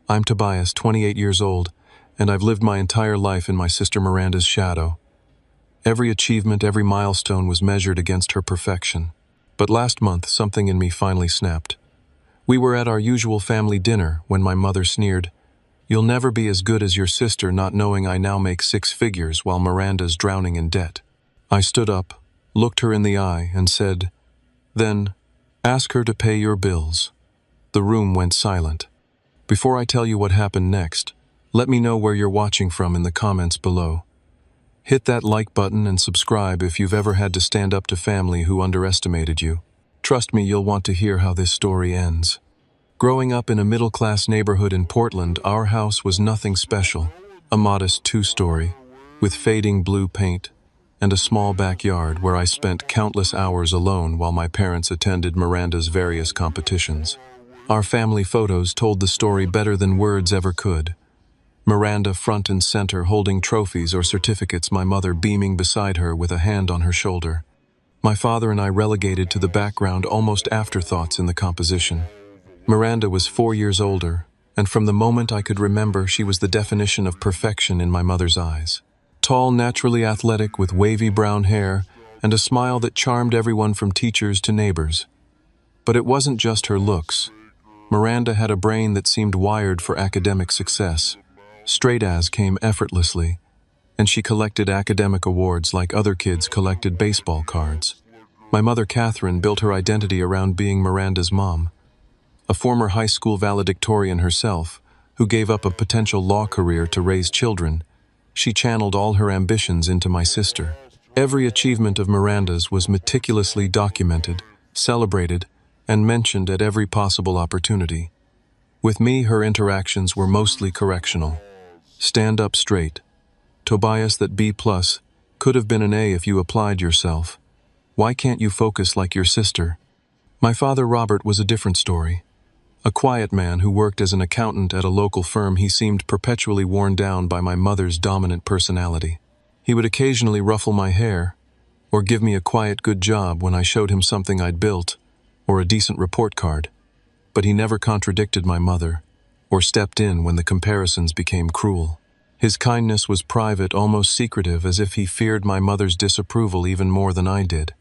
I'm Tobias, 28 years old, and I've lived my entire life in my sister Miranda's shadow. Every achievement, every milestone was measured against her perfection. But last month, something in me finally snapped. We were at our usual family dinner when my mother sneered, "You'll never be as good as your sister," not knowing I now make 6 figures while Miranda's drowning in debt. I stood up, looked her in the eye, and said, "Then, ask her to pay your bills." The room went silent. Before I tell you what happened next, let me know where you're watching from in the comments below. Hit that like button and subscribe if you've ever had to stand up to family who underestimated you. Trust me, you'll want to hear how this story ends. Growing up in a middle-class neighborhood in Portland, our house was nothing special. A modest 2-story, with fading blue paint, and a small backyard where I spent countless hours alone while my parents attended Miranda's various competitions. Our family photos told the story better than words ever could. Miranda front and center holding trophies or certificates, my mother beaming beside her with a hand on her shoulder. My father and I relegated to the background, almost afterthoughts in the composition. Miranda was 4 years older, and from the moment I could remember, she was the definition of perfection in my mother's eyes. Tall, naturally athletic, with wavy brown hair, and a smile that charmed everyone from teachers to neighbors. But it wasn't just her looks. Miranda had a brain that seemed wired for academic success. Straight A's came effortlessly, and she collected academic awards like other kids collected baseball cards. My mother, Catherine, built her identity around being Miranda's mom. A former high school valedictorian herself, who gave up a potential law career to raise children, she channeled all her ambitions into my sister. Every achievement of Miranda's was meticulously documented, celebrated, and mentioned at every possible opportunity. With me, her interactions were mostly correctional. "Stand up straight. Tobias, that B+ could have been an A if you applied yourself. Why can't you focus like your sister?" My father, Robert, was a different story. A quiet man who worked as an accountant at a local firm, he seemed perpetually worn down by my mother's dominant personality. He would occasionally ruffle my hair, or give me a quiet good job when I showed him something I'd built, or a decent report card. But he never contradicted my mother, or stepped in when the comparisons became cruel. His kindness was private, almost secretive, as if he feared my mother's disapproval even more than I did.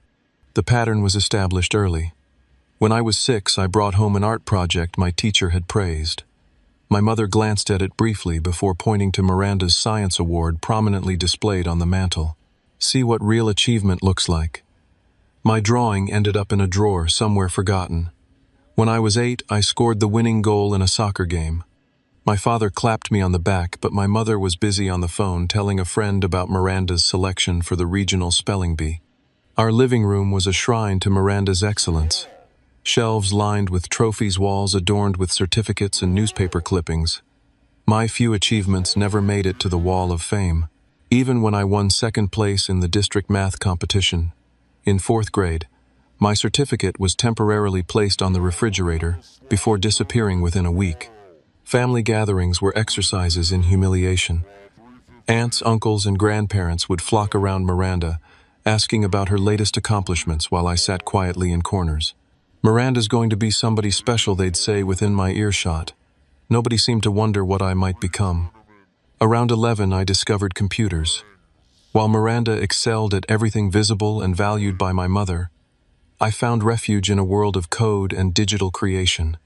The pattern was established early. When I was 6, I brought home an art project my teacher had praised. My mother glanced at it briefly before pointing to Miranda's science award prominently displayed on the mantel. "See what real achievement looks like." My drawing ended up in a drawer somewhere forgotten. When I was 8, I scored the winning goal in a soccer game. My father clapped me on the back, but my mother was busy on the phone telling a friend about Miranda's selection for the regional spelling bee. Our living room was a shrine to Miranda's excellence. Shelves lined with trophies, walls adorned with certificates and newspaper clippings. My few achievements never made it to the wall of fame. Even when I won 2nd place in the district math competition, in 4th grade, my certificate was temporarily placed on the refrigerator before disappearing within a week. Family gatherings were exercises in humiliation. Aunts, uncles, and grandparents would flock around Miranda, asking about her latest accomplishments while I sat quietly in corners. "Miranda's going to be somebody special," they'd say within my earshot. Nobody seemed to wonder what I might become. Around 11, I discovered computers. While Miranda excelled at everything visible and valued by my mother, I found refuge in a world of code and digital creation.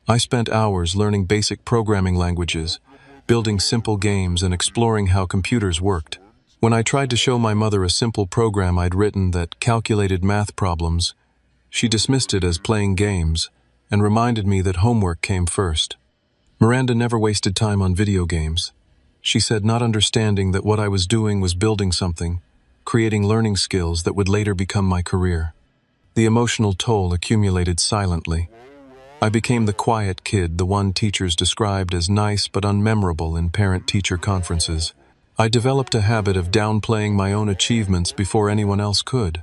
I spent hours learning basic programming languages, building simple games, and exploring how computers worked. When I tried to show my mother a simple program I'd written that calculated math problems, she dismissed it as playing games and reminded me that homework came first. Miranda never wasted time on video games. She said, not understanding that what I was doing was building something, creating learning skills that would later become my career. The emotional toll accumulated silently. I became the quiet kid, the one teachers described as nice but unmemorable in parent-teacher conferences. I developed a habit of downplaying my own achievements before anyone else could.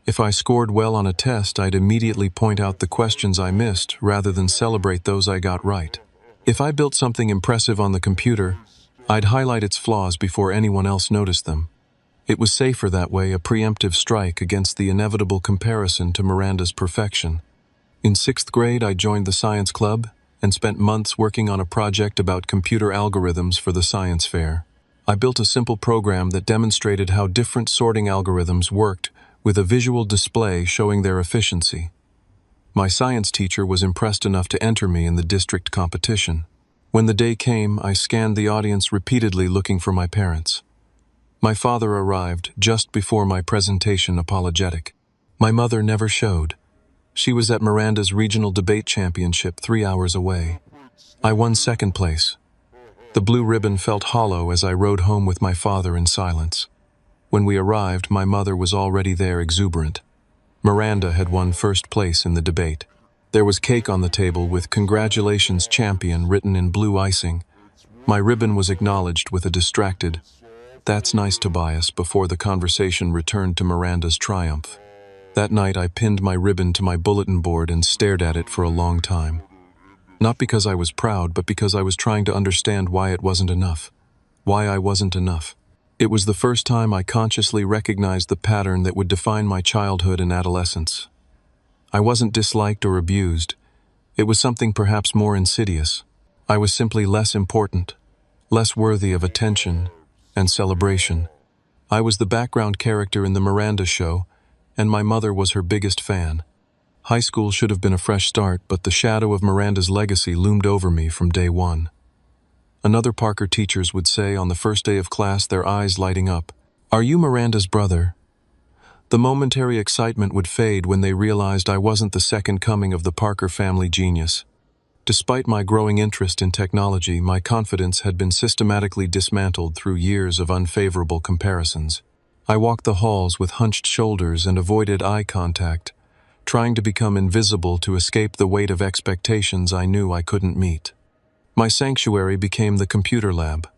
If I scored well on a test, I'd immediately point out the questions I missed rather than celebrate those I got right. If I built something impressive on the computer, I'd highlight its flaws before anyone else noticed them. It was safer that way, a preemptive strike against the inevitable comparison to Miranda's perfection. In 6th grade, I joined the science club, and spent months working on a project about computer algorithms for the science fair. I built a simple program that demonstrated how different sorting algorithms worked with a visual display showing their efficiency. My science teacher was impressed enough to enter me in the district competition. When the day came, I scanned the audience repeatedly looking for my parents. My father arrived just before my presentation apologetic. My mother never showed. She was at Miranda's regional debate championship 3 hours away. I won second place. The blue ribbon felt hollow as I rode home with my father in silence. When we arrived, my mother was already there, exuberant. Miranda had won first place in the debate. There was cake on the table with "Congratulations, Champion" written in blue icing. My ribbon was acknowledged with a distracted, "That's nice, Tobias," before the conversation returned to Miranda's triumph. That night I pinned my ribbon to my bulletin board and stared at it for a long time. Not because I was proud, but because I was trying to understand why it wasn't enough. Why I wasn't enough. It was the first time I consciously recognized the pattern that would define my childhood and adolescence. I wasn't disliked or abused. It was something perhaps more insidious. I was simply less important, less worthy of attention and celebration. I was the background character in the Miranda show, and my mother was her biggest fan. High school should have been a fresh start, but the shadow of Miranda's legacy loomed over me from day one. Another Parker teachers would say on the first day of class, their eyes lighting up, "Are you Miranda's brother?" The momentary excitement would fade when they realized I wasn't the second coming of the Parker family genius. Despite my growing interest in technology, my confidence had been systematically dismantled through years of unfavorable comparisons. I walked the halls with hunched shoulders and avoided eye contact, trying to become invisible to escape the weight of expectations I knew I couldn't meet. My sanctuary became the computer lab.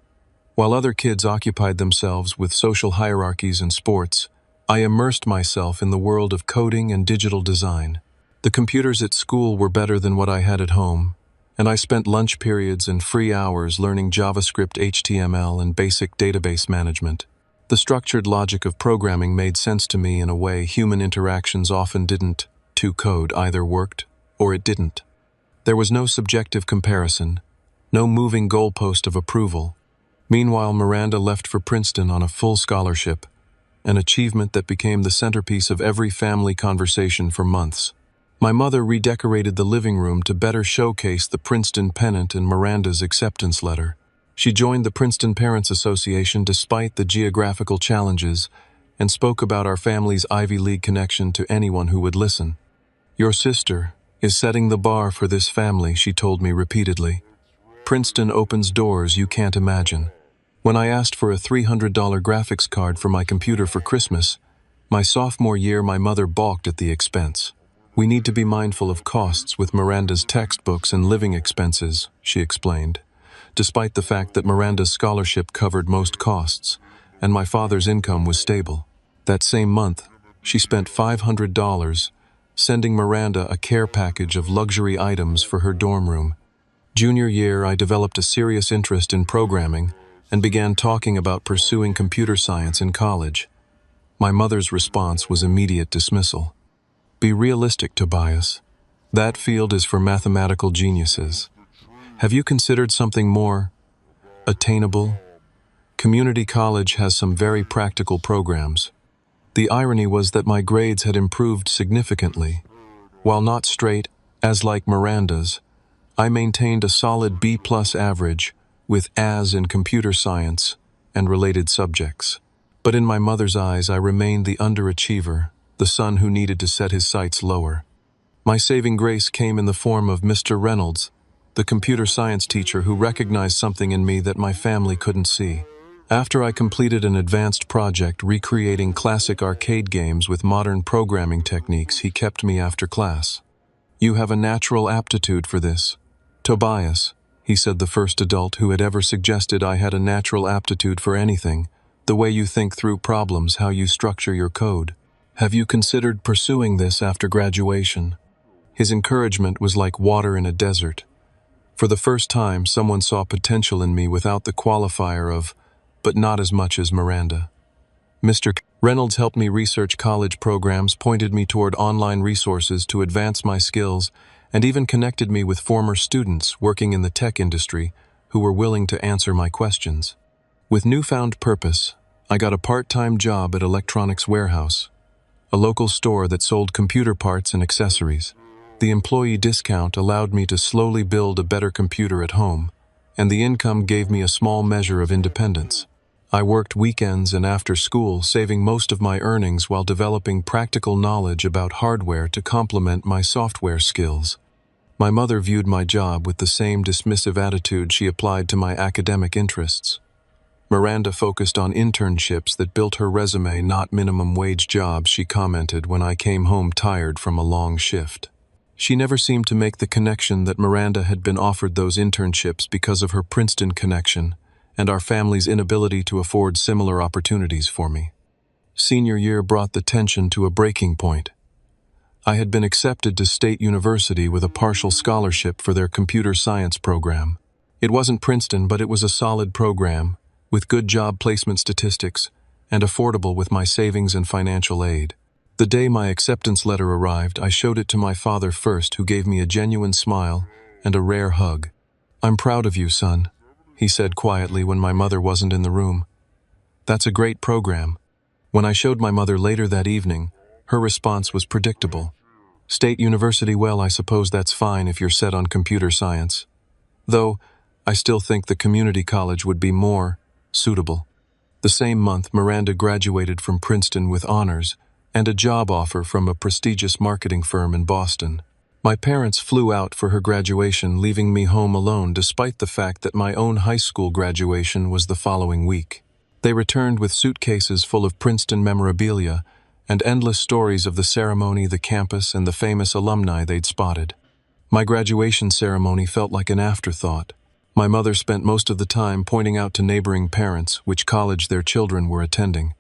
While other kids occupied themselves with social hierarchies and sports, I immersed myself in the world of coding and digital design. The computers at school were better than what I had at home, and I spent lunch periods and free hours learning JavaScript, HTML, and basic database management. The structured logic of programming made sense to me in a way human interactions often didn't. Code either worked or it didn't. There was no subjective comparison, no moving goalpost of approval. Meanwhile, Miranda left for Princeton on a full scholarship, an achievement that became the centerpiece of every family conversation for months. My mother redecorated the living room to better showcase the Princeton pennant and Miranda's acceptance letter. She joined the Princeton Parents Association despite the geographical challenges and spoke about our family's Ivy League connection to anyone who would listen. "Your sister is setting the bar for this family," she told me repeatedly. "Princeton opens doors you can't imagine." When I asked for a $300 graphics card for my computer for Christmas, my sophomore year, my mother balked at the expense. "We need to be mindful of costs with Miranda's textbooks and living expenses," she explained, despite the fact that Miranda's scholarship covered most costs, and my father's income was stable. That same month, she spent $500 sending Miranda a care package of luxury items for her dorm room. Junior year, I developed a serious interest in programming and began talking about pursuing computer science in college. My mother's response was immediate dismissal. "Be realistic, Tobias. That field is for mathematical geniuses. Have you considered something more attainable? Community college has some very practical programs." The irony was that my grades had improved significantly. While not straight, as like Miranda's, I maintained a solid B+ average with As in computer science and related subjects. But in my mother's eyes, I remained the underachiever, the son who needed to set his sights lower. My saving grace came in the form of Mr. Reynolds, the computer science teacher who recognized something in me that my family couldn't see. After I completed an advanced project recreating classic arcade games with modern programming techniques, he kept me after class. "You have a natural aptitude for this, Tobias," he said, the first adult who had ever suggested I had a natural aptitude for anything, "the way you think through problems, how you structure your code. Have you considered pursuing this after graduation?" His encouragement was like water in a desert. For the first time, someone saw potential in me without the qualifier of, "but not as much as Miranda." Mr. Reynolds helped me research college programs, pointed me toward online resources to advance my skills, and even connected me with former students working in the tech industry who were willing to answer my questions. With newfound purpose, I got a part-time job at Electronics Warehouse, a local store that sold computer parts and accessories. The employee discount allowed me to slowly build a better computer at home, and the income gave me a small measure of independence. I worked weekends and after school, saving most of my earnings while developing practical knowledge about hardware to complement my software skills. My mother viewed my job with the same dismissive attitude she applied to my academic interests. Miranda focused on internships that built her resume, not minimum wage jobs, she commented when I came home tired from a long shift. She never seemed to make the connection that Miranda had been offered those internships because of her Princeton connection and our family's inability to afford similar opportunities for me. Senior year brought the tension to a breaking point. I had been accepted to State University with a partial scholarship for their computer science program. It wasn't Princeton, but it was a solid program, with good job placement statistics, and affordable with my savings and financial aid. The day my acceptance letter arrived, I showed it to my father first, who gave me a genuine smile and a rare hug. "I'm proud of you, son," he said quietly when my mother wasn't in the room. "That's a great program." When I showed my mother later that evening, her response was predictable. "State University, well, I suppose that's fine if you're set on computer science. Though, I still think the community college would be more suitable." The same month, Miranda graduated from Princeton with honors and a job offer from a prestigious marketing firm in Boston. My parents flew out for her graduation, leaving me home alone despite the fact that my own high school graduation was the following week. They returned with suitcases full of Princeton memorabilia and endless stories of the ceremony, the campus, and the famous alumni they'd spotted. My graduation ceremony felt like an afterthought. My mother spent most of the time pointing out to neighboring parents which college their children were attending,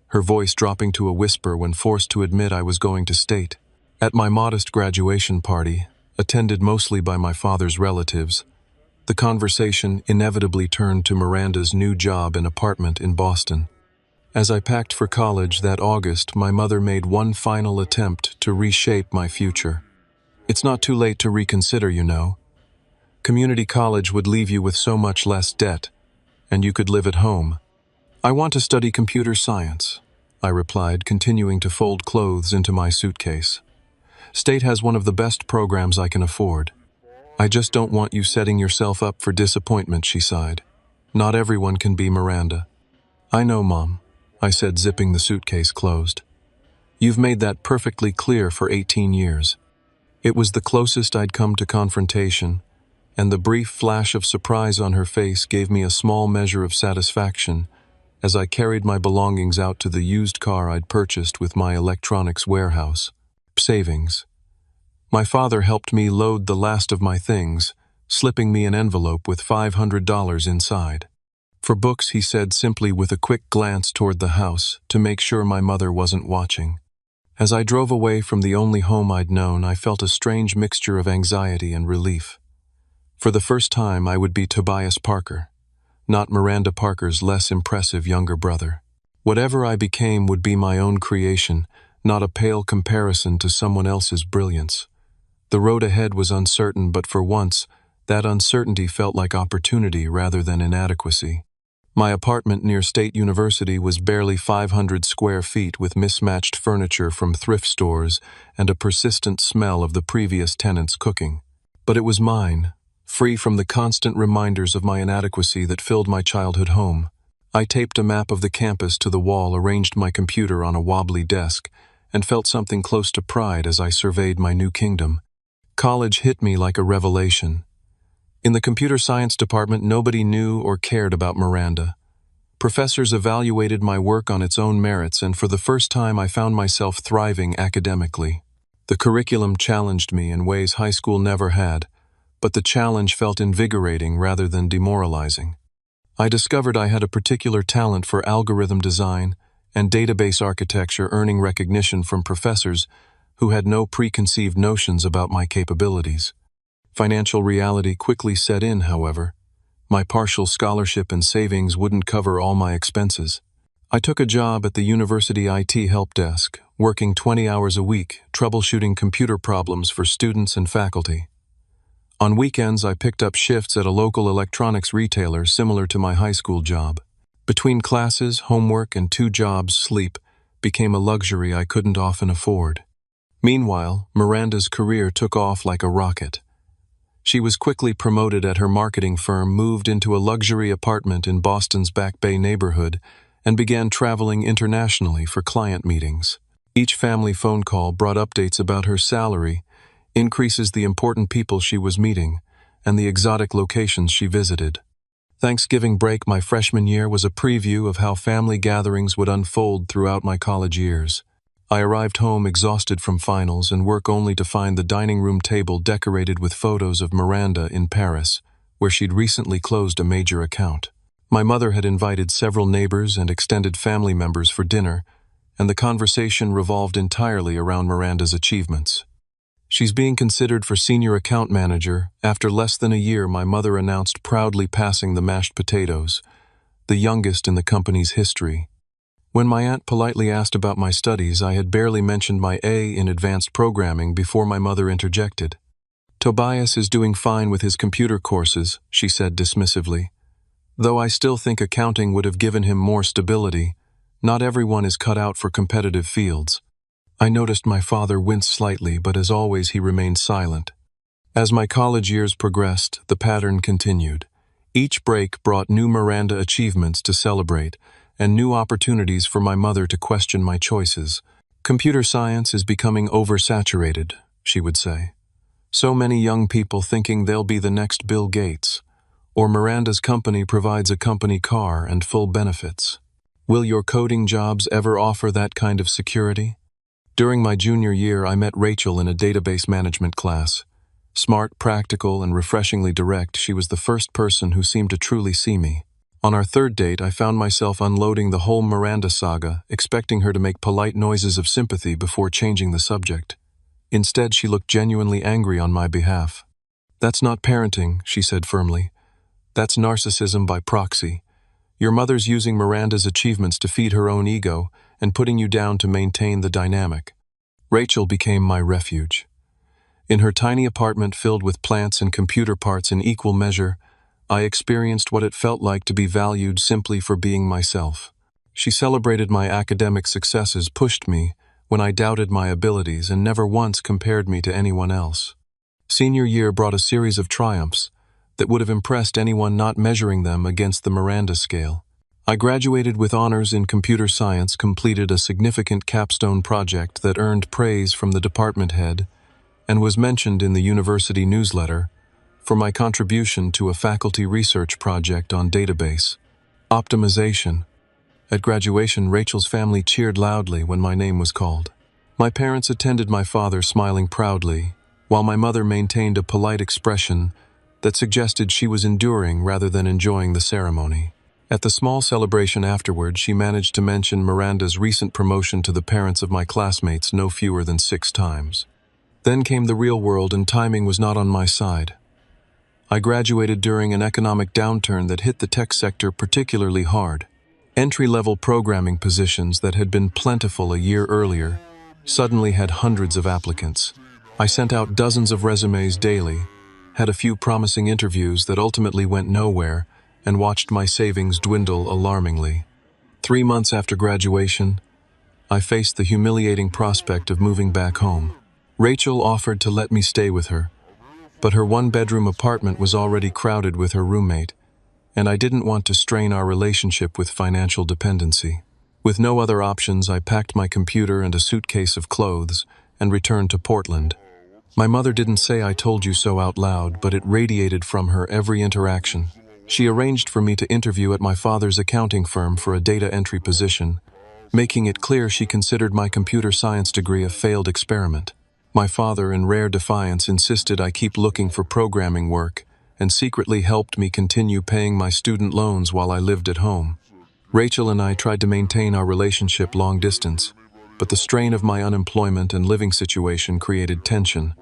her voice dropping to a whisper when forced to admit I was going to State. At my modest graduation party, attended mostly by my father's relatives, the conversation inevitably turned to Miranda's new job and apartment in Boston. As I packed for college that August, my mother made one final attempt to reshape my future. "It's not too late to reconsider, you know. Community college would leave you with so much less debt, and you could live at home." "I want to study computer science," I replied, continuing to fold clothes into my suitcase. "State has one of the best programs I can afford. I just don't want you setting yourself up for disappointment," she sighed. "Not everyone can be Miranda." "I know, Mom," I said, zipping the suitcase closed. "You've made that perfectly clear for 18 years. It was the closest I'd come to confrontation, and the brief flash of surprise on her face gave me a small measure of satisfaction as I carried my belongings out to the used car I'd purchased with my Electronics Warehouse savings. My father helped me load the last of my things, slipping me an envelope with $500 inside. "For books," he said simply, with a quick glance toward the house to make sure my mother wasn't watching. As I drove away from the only home I'd known, I felt a strange mixture of anxiety and relief. For the first time, I would be Tobias Parker, not Miranda Parker's less impressive younger brother. Whatever I became would be my own creation, not a pale comparison to someone else's brilliance. The road ahead was uncertain, but for once, that uncertainty felt like opportunity rather than inadequacy. My apartment near State University was barely 500 square feet, with mismatched furniture from thrift stores and a persistent smell of the previous tenants' cooking. But it was mine, free from the constant reminders of my inadequacy that filled my childhood home. I taped a map of the campus to the wall, arranged my computer on a wobbly desk, and felt something close to pride as I surveyed my new kingdom. College hit me like a revelation. In the computer science department, nobody knew or cared about Miranda. Professors evaluated my work on its own merits, and for the first time I found myself thriving academically. The curriculum challenged me in ways high school never had, but the challenge felt invigorating rather than demoralizing. I discovered I had a particular talent for algorithm design and database architecture, earning recognition from professors who had no preconceived notions about my capabilities. Financial reality quickly set in, however. My partial scholarship and savings wouldn't cover all my expenses. I took a job at the university IT help desk, working 20 hours a week, troubleshooting computer problems for students and faculty. On weekends, I picked up shifts at a local electronics retailer similar to my high school job. Between classes, homework, and 2 jobs, sleep became a luxury I couldn't often afford. Meanwhile, Miranda's career took off like a rocket. She was quickly promoted at her marketing firm, moved into a luxury apartment in Boston's Back Bay neighborhood, and began traveling internationally for client meetings. Each family phone call brought updates about her salary, increases the important people she was meeting, and the exotic locations she visited. Thanksgiving break my freshman year was a preview of how family gatherings would unfold throughout my college years. I arrived home exhausted from finals and work only to find the dining room table decorated with photos of Miranda in Paris, where she'd recently closed a major account. My mother had invited several neighbors and extended family members for dinner, and the conversation revolved entirely around Miranda's achievements. She's being considered for senior account manager. After less than a year, my mother announced, proudly passing the mashed potatoes, the youngest in the company's history. When my aunt politely asked about my studies, I had barely mentioned my A in advanced programming before my mother interjected. "Tobias is doing fine with his computer courses," she said dismissively. "Though I still think accounting would have given him more stability. Not everyone is cut out for competitive fields." I noticed my father wince slightly, but as always he remained silent. As my college years progressed, the pattern continued. Each break brought new Miranda achievements to celebrate, and new opportunities for my mother to question my choices. "Computer science is becoming oversaturated," she would say. "So many young people thinking they'll be the next Bill Gates. Or Miranda's company provides a company car and full benefits. Will your coding jobs ever offer that kind of security?" During my junior year, I met Rachel in a database management class. Smart, practical, and refreshingly direct, she was the first person who seemed to truly see me. On our third date, I found myself unloading the whole Miranda saga, expecting her to make polite noises of sympathy before changing the subject. Instead, she looked genuinely angry on my behalf. "That's not parenting," she said firmly. "That's narcissism by proxy. Your mother's using Miranda's achievements to feed her own ego and putting you down to maintain the dynamic." Rachel became my refuge. In her tiny apartment filled with plants and computer parts in equal measure, I experienced what it felt like to be valued simply for being myself. She celebrated my academic successes, pushed me when I doubted my abilities, and never once compared me to anyone else. Senior year brought a series of triumphs that would have impressed anyone not measuring them against the Miranda scale. I graduated with honors in computer science, completed a significant capstone project that earned praise from the department head, and was mentioned in the university newsletter for my contribution to a faculty research project on database optimization. At graduation, Rachel's family cheered loudly when my name was called. My parents attended, my father smiling proudly, while my mother maintained a polite expression that suggested she was enduring rather than enjoying the ceremony. At the small celebration afterward, she managed to mention Miranda's recent promotion to the parents of my classmates no fewer than 6 times. Then came the real world, and timing was not on my side. I graduated during an economic downturn that hit the tech sector particularly hard. Entry-level programming positions that had been plentiful a year earlier suddenly had hundreds of applicants. I sent out dozens of resumes daily, had a few promising interviews that ultimately went nowhere, and watched my savings dwindle alarmingly. 3 months after graduation, I faced the humiliating prospect of moving back home. Rachel offered to let me stay with her, but her 1-bedroom apartment was already crowded with her roommate, and I didn't want to strain our relationship with financial dependency. With no other options, I packed my computer and a suitcase of clothes and returned to Portland. My mother didn't say "I told you so" out loud, but it radiated from her every interaction. She arranged for me to interview at my father's accounting firm for a data entry position, making it clear she considered my computer science degree a failed experiment. My father, in rare defiance, insisted I keep looking for programming work, and secretly helped me continue paying my student loans while I lived at home. Rachel and I tried to maintain our relationship long distance, but the strain of my unemployment and living situation created tension.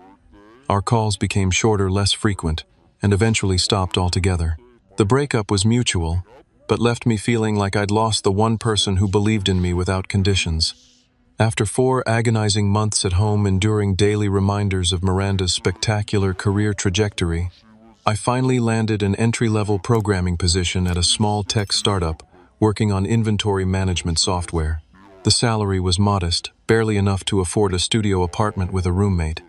Our calls became shorter, less frequent, and eventually stopped altogether. The breakup was mutual, but left me feeling like I'd lost the one person who believed in me without conditions. After 4 agonizing months at home enduring daily reminders of Miranda's spectacular career trajectory, I finally landed an entry-level programming position at a small tech startup working on inventory management software. The salary was modest, barely enough to afford a studio apartment with a roommate,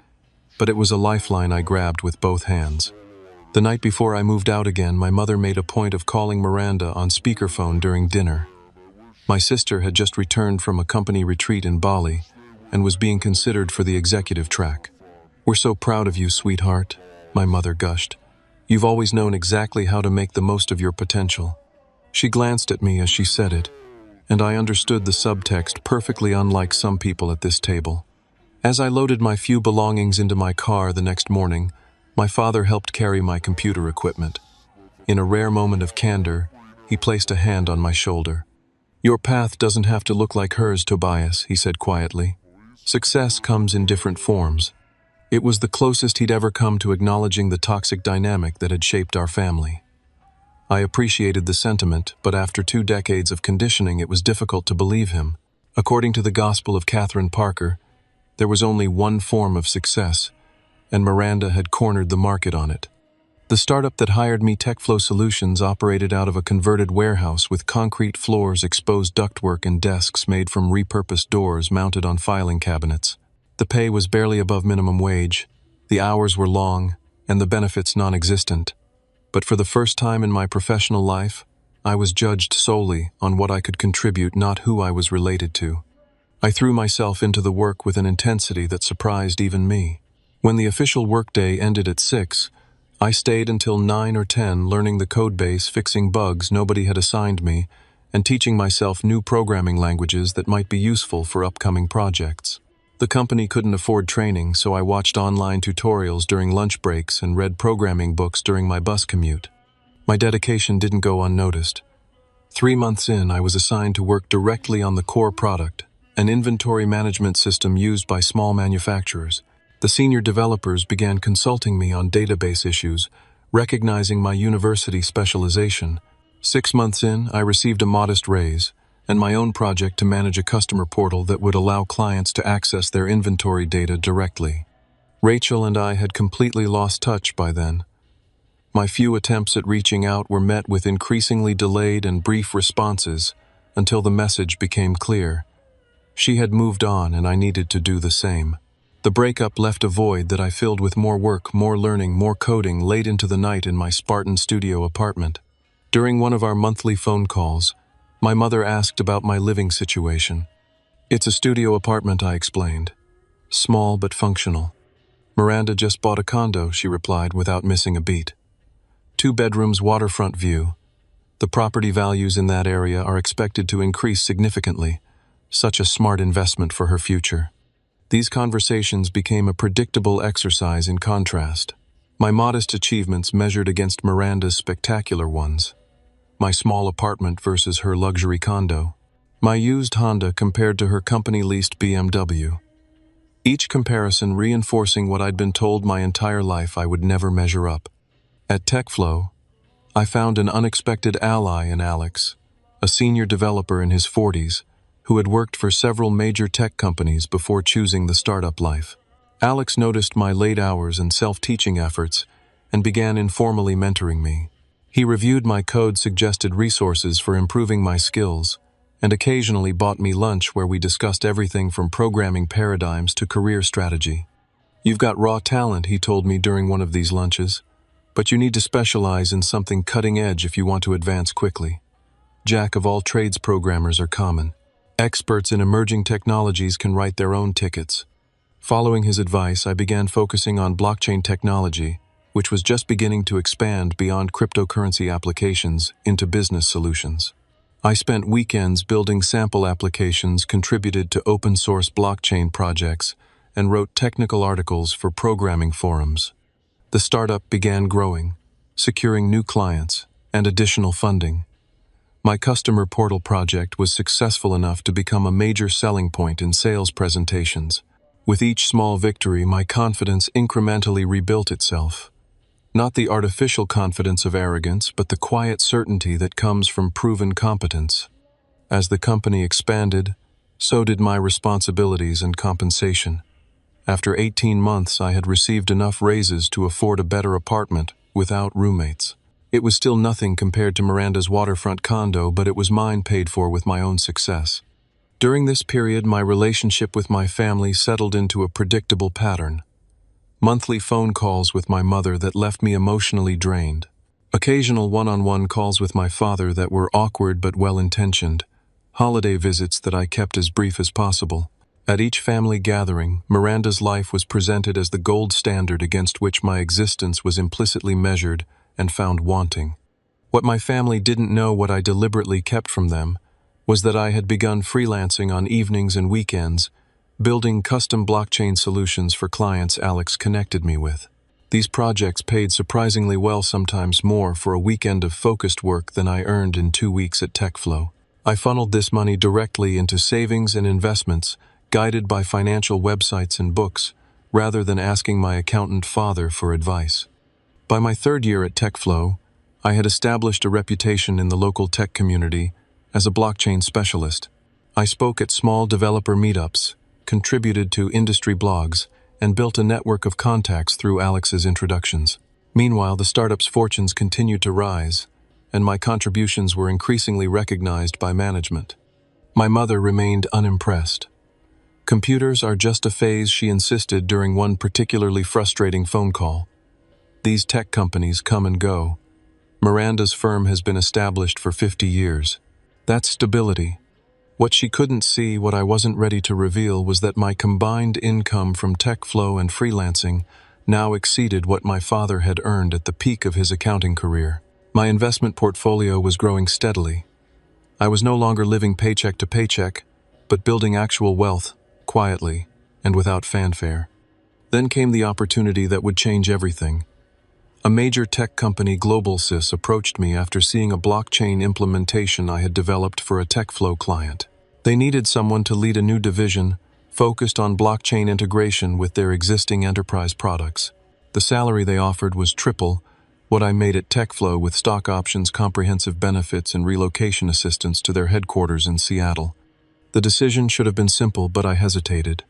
but it was a lifeline I grabbed with both hands. The night before I moved out again, my mother made a point of calling Miranda on speakerphone during dinner. My sister had just returned from a company retreat in Bali and was being considered for the executive track. "We're so proud of you, sweetheart," my mother gushed. "You've always known exactly how to make the most of your potential." She glanced at me as she said it, and I understood the subtext perfectly, unlike some people at this table. As I loaded my few belongings into my car the next morning, my father helped carry my computer equipment. In a rare moment of candor, he placed a hand on my shoulder. "Your path doesn't have to look like hers, Tobias," he said quietly. "Success comes in different forms." It was the closest he'd ever come to acknowledging the toxic dynamic that had shaped our family. I appreciated the sentiment, but after 2 decades of conditioning, it was difficult to believe him. According to the Gospel of Catherine Parker, there was only one form of success, and Miranda had cornered the market on it. The startup that hired me, TechFlow Solutions, operated out of a converted warehouse with concrete floors, exposed ductwork, and desks made from repurposed doors mounted on filing cabinets. The pay was barely above minimum wage, the hours were long, and the benefits non-existent. But for the first time in my professional life, I was judged solely on what I could contribute, not who I was related to. I threw myself into the work with an intensity that surprised even me. When the official workday ended at 6, I stayed until 9 or 10 learning the codebase, fixing bugs nobody had assigned me, and teaching myself new programming languages that might be useful for upcoming projects. The company couldn't afford training, so I watched online tutorials during lunch breaks and read programming books during my bus commute. My dedication didn't go unnoticed. 3 months in, I was assigned to work directly on the core product, an inventory management system used by small manufacturers. The senior developers began consulting me on database issues, recognizing my university specialization. 6 months in, I received a modest raise, and my own project to manage a customer portal that would allow clients to access their inventory data directly. Rachel and I had completely lost touch by then. My few attempts at reaching out were met with increasingly delayed and brief responses until the message became clear. She had moved on, and I needed to do the same. The breakup left a void that I filled with more work, more learning, more coding late into the night in my Spartan studio apartment. During one of our monthly phone calls, my mother asked about my living situation. "It's a studio apartment," I explained. "Small but functional." "Miranda just bought a condo," she replied without missing a beat. "2 bedrooms, waterfront view. The property values in that area are expected to increase significantly. Such a smart investment for her future." These conversations became a predictable exercise in contrast. My modest achievements measured against Miranda's spectacular ones. My small apartment versus her luxury condo. My used Honda compared to her company-leased BMW. Each comparison reinforcing what I'd been told my entire life I would never measure up. At TechFlow, I found an unexpected ally in Alex, a senior developer in his 40s, who had worked for several major tech companies before choosing the startup life. Alex noticed my late hours and self-teaching efforts and began informally mentoring me. He reviewed my code, suggested resources for improving my skills, and occasionally bought me lunch where we discussed everything from programming paradigms to career strategy. "You've got raw talent," he told me during one of these lunches, "but you need to specialize in something cutting edge if you want to advance quickly. Jack of all trades programmers are common. Experts in emerging technologies can write their own tickets." Following his advice, I began focusing on blockchain technology, which was just beginning to expand beyond cryptocurrency applications into business solutions. I spent weekends building sample applications, contributed to open-source blockchain projects, and wrote technical articles for programming forums. The startup began growing, securing new clients and additional funding. My customer portal project was successful enough to become a major selling point in sales presentations. With each small victory, my confidence incrementally rebuilt itself. Not the artificial confidence of arrogance, but the quiet certainty that comes from proven competence. As the company expanded, So did my responsibilities and compensation. After 18 months, I had received enough raises to afford a better apartment without roommates. It was still nothing compared to Miranda's waterfront condo, but it was mine paid for with my own success. During this period, my relationship with my family settled into a predictable pattern. Monthly phone calls with my mother that left me emotionally drained. Occasional one-on-one calls with my father that were awkward but well-intentioned. Holiday visits that I kept as brief as possible. At each family gathering, Miranda's life was presented as the gold standard against which my existence was implicitly measured and found wanting. What my family didn't know, what I deliberately kept from them, was that I had begun freelancing on evenings and weekends, building custom blockchain solutions for clients Alex connected me with. These projects paid surprisingly well, sometimes more for a weekend of focused work than I earned in 2 weeks at TechFlow. I funneled this money directly into savings and investments, guided by financial websites and books, rather than asking my accountant father for advice. By my 3rd year at TechFlow, I had established a reputation in the local tech community as a blockchain specialist. I spoke at small developer meetups, contributed to industry blogs, and built a network of contacts through Alex's introductions. Meanwhile, the startup's fortunes continued to rise, and my contributions were increasingly recognized by management. My mother remained unimpressed. Computers are just a phase, she insisted during one particularly frustrating phone call. These tech companies come and go. Miranda's firm has been established for 50 years. That's stability. What she couldn't see, what I wasn't ready to reveal, was that my combined income from TechFlow and freelancing now exceeded what my father had earned at the peak of his accounting career. My investment portfolio was growing steadily. I was no longer living paycheck to paycheck, but building actual wealth, quietly and without fanfare. Then came the opportunity that would change everything. A major tech company, GlobalSys, approached me after seeing a blockchain implementation I had developed for a TechFlow client. They needed someone to lead a new division focused on blockchain integration with their existing enterprise products. The salary they offered was triple what I made at TechFlow, with stock options, comprehensive benefits, and relocation assistance to their headquarters in Seattle. The decision should have been simple, but I hesitated.